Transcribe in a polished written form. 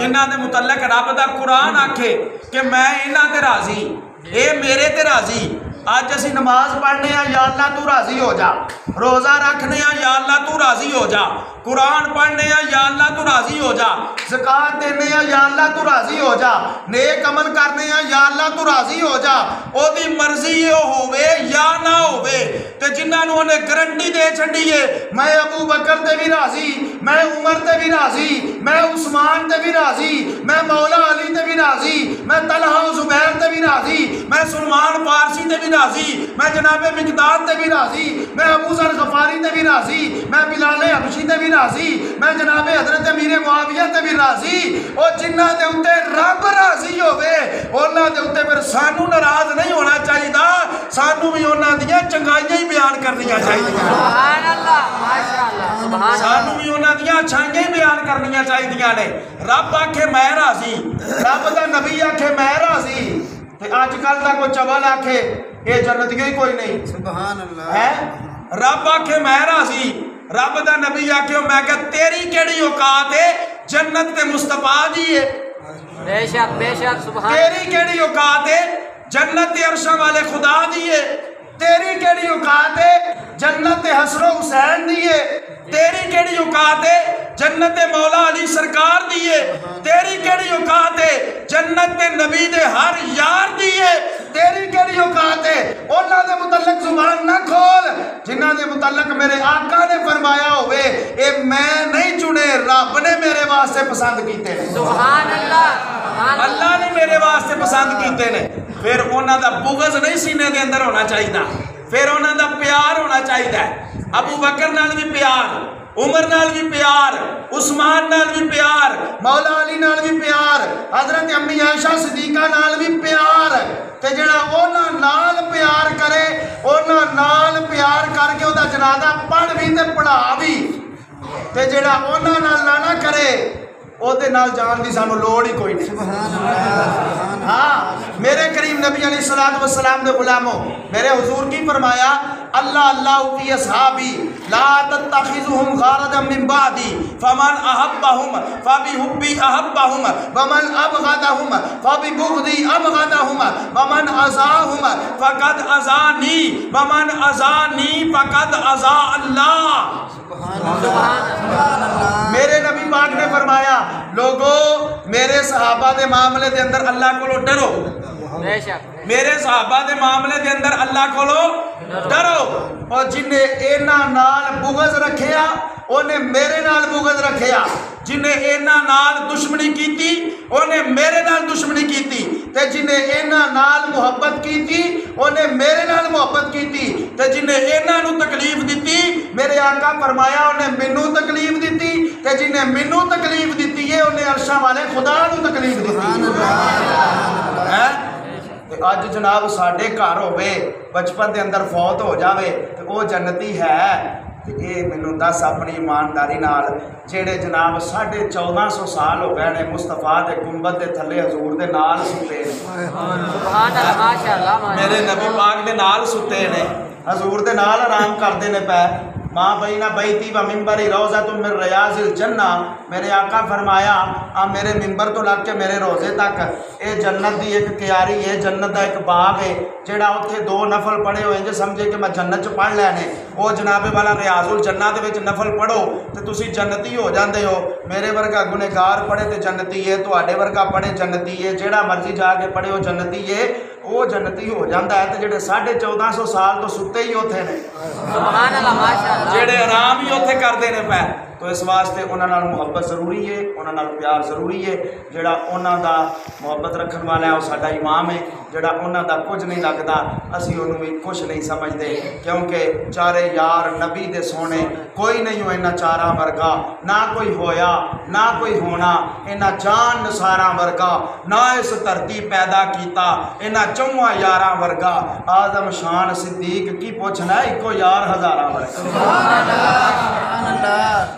جنہاں دے متعلق رب دا قرآن آکھے کہ میں انہاں تے راضی اے میرے تے راضی آج اسی نماز پڑھنے ہیں یا اللہ تو راضی ہو جا روزہ رکھنے ہیں یا اللہ تو راضی ہو جا قرآن پڑھنے ہیں یا اللہ تو راضی ہو جا زکوٰۃ دینے ہیں یا اللہ تو راضی ہو جا نیک عمل کرنے ہیں یا اللہ تو راضی ہو جا او دی مرضی یہ ہووے یا نہ ہووے تے جنہاں نوں نے گارنٹی دے چھڈیے میں ابو بکر تے بھی راضی میں عمر تے بھی راضی میں عثمان تے بھی راضی میں مولا علی تے بھی راضی میں طلحہ و زبیر تے بھی راضی میں سلمان فارسی تے بھی راضی میں جناب مقداد تے بھی راضی میں ابو ذر غفاری تے بھی راضی میں بلال حبشی تے بھی راضی میں جناب حضرت امیر معاویہ تے بھی راضی او جنہاں دے اوتے رب راضی ہوے انہاں دے اوتے پھر سانو ناراض نہیں ہونا چاہیے سانو بھی انہاں دیاں چنگائیاں ہی بیان کرنیاں چاہیے سبحان اللہ ماشاءاللہ سبحان اللہ سانو بھی انہاں دیاں اچھائیاں ہی بیان کرنیاں چاہیے نے رب آکھے میں راضی رب دا نبی آکھے میں راضی تے اج کل دا کوئی چول آکھے اے جنتیوں ہی کوئی نہیں سبحان اللہ ہے رب آکھے میں راضی رب دا نبی آکھے میں کہ تیری کیڑی اوقات ہے جنت تے مصطفیٰ دی ہے بے شک سبحان تیری کیڑی اوقات ہے جنت تے عرشاں والے خدا دی ہے تیری کیڑی اوقات ہے جنت تے حسن و حسین دی ہے تیری کیڑی اوقات ہے جنت مولا علی سرکار دی ہے تیری کیڑی اوقات ہے جنت نبی دے ہر یار دی ہے تیری کیڑی اوقات ہے انہاں دے متعلق زبان نہ کھول جنہاں دے متعلق میرے آقا نے فرمایا ہوئے اے میں نہیں چنے رب نے میرے واسطے پسند کیتے ہیں سبحان اللہ اللہ نے میرے واسطے پسند کیتے ہیں پھر انہاں دا بغض نہیں سینے دے اندر ہونا چاہیے پھر انہاں دا پیار ہونا چاہیے ابو بکر نال بھی پیار عمر نال بھی پیار عثمان نال بھی پیار مولا علی نال بھی پیار حضرت امی عائشہ صدیقہ نال بھی پیار تے جڑا انہاں نال پیار کرے انہاں نال پیار کر کے اودا جنازہ پڑھ بھی تے پڑھا بھی تے جڑا انہاں نال نہ کرے او دے نال جان دی سانو لوڑ ہی کوئی نہیں ہاں میرے کریم نبی علیہ السلام دے غلاموں میرے حضور کی فرمایا اللہ اللہ فی اصحابی لا تتخذهم غاردا من بعدی فمن احبهم فبحبی احبهم ومن ابغضهم فببغضی ابغضهم ومن اذاهم فقد اذانی ومن اذانی فقد اذا اللہ میرے نبی پاک نے فرمایا لوگو میرے صحابہ دے معاملے دے اندر اللہ کو ڈرو بے شک میرے صحابہ دے معاملے دے اندر اللہ کو ڈرو اور جنہیں اینا نال بغض رکھیا انہیں میرے نال بغض رکھیا جنہیں اینا نال دشمنی کیتی انہیں میرے نال دشمنی کیتی تے جنہیں اینا نال محبت کیتی انہیں میرے نال محبت کیتی تے جنہیں اینا نو تکلیف دیتی میرے آقا فرمایا انہیں منو تکلیف دیتی تے جنہیں منو تکلیف دیتی ہے انہیں عرشاں والے خدا نو تکلیف دیتی آج جناب ساڑھے گھر ہوئے بچپن دے اندر فوت ہو جاوے تو وہ جنتی ہے اے مینوں دس اپنی ایمانداری نال جیڑے جناب 1450 سال ہو گئے نے مصطفیٰ دے گنبد دے تھلے حضور دے نال ستے سبحان اللہ ماشاءاللہ میرے نبی پاک دے نال ستے نے حضور دے نال آرام کردے نے پے ماں بینہ بیتی و ممبری روزہ من ریاض الجنہ میرے آقا فرمایا میرے ممبر تو لگ کے میرے روزے تک اے جنت دی ایک کیاری ہے جنت دا ایک باغ ہے جیڑا اتھے 2 نفل پڑھے ہوئے جو سمجھے کہ میں جنت چ پڑھ لینے وہ جناب والا ریاض الجنہ دے وچ نفل پڑھو تے تسی جنتی ہو جاندے ہو میرے ورگا گنہگار پڑھے تے جنتی ہے تواڈے ورگا پڑھے جنتی ہے جیڑا مرضی جا کے پڑھے ہو جنتی ہے وہ جنتی ہو جاندہ ہے تے جڑے 1450 سال تو ستے ہی ہوتے ہیں سبحان اللہ ماشاءاللہ جڑے آرام ہی ہوتے کر دینے پہ تو اس واسطے انہاں نال محبت ضروری ہے انہاں نال پیار ضروری ہے جڑا انہاں دا محبت رکھن والا ہے وہ ساڈا امام ہے جڑا انہاں دا کچھ نہیں لگدا اسی انہوں بھی کچھ نہیں سمجھتے کیونکہ چارے یار نبی دے سونے کوئی نہیں ہو انہاں چاراں ورگا نہ کوئی ہویا نہ کوئی ہونا انہاں جان نثاراں ورگا نہ اس دھرتی پیدا کیتا انہاں 4 یاراں ورگا اعظم شان صدیق کی پوچھنا ہے ایکو یار ہزاراں ورگا سبحان اللہ